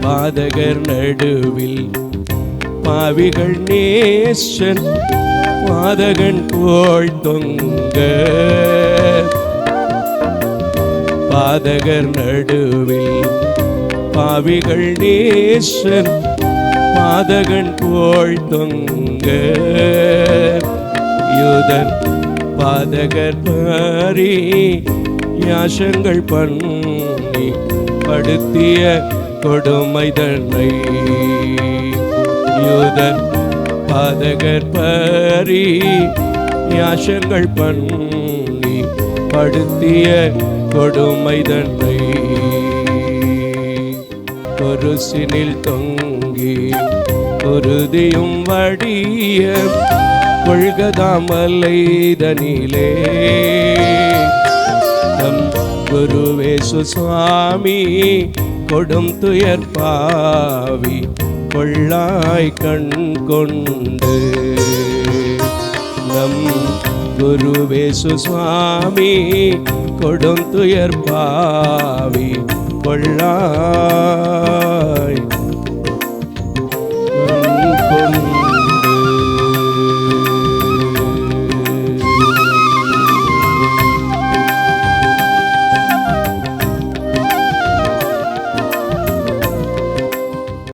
பாதகர் நடுவில் பாவிகள் நேசன் பாதகன் போல் தொங்க. பாதகர் நடுவில் பாவிகள் நேசன் பாதகன் போல் தொங்க. யூதன் பாதகர் பாரி யாசங்கள் பண்ணி படுத்திய கொடுமை தன்னை. யூதன் பாதகர் பாரி யாசங்கள் பண்ணி படுத்திய கொடுமை தன்னை. குருசினில் தொங்கி குருதியும் வடிய கொள்கதாமலைதனிலே நம் குருவேசு சுவாமி கொடும் துயர் பாவி கொள்ளாய் கண் கொண்டு. நம் குருவேசு சுவாமி கொடும் துயர் பாவி கொள்ளாய்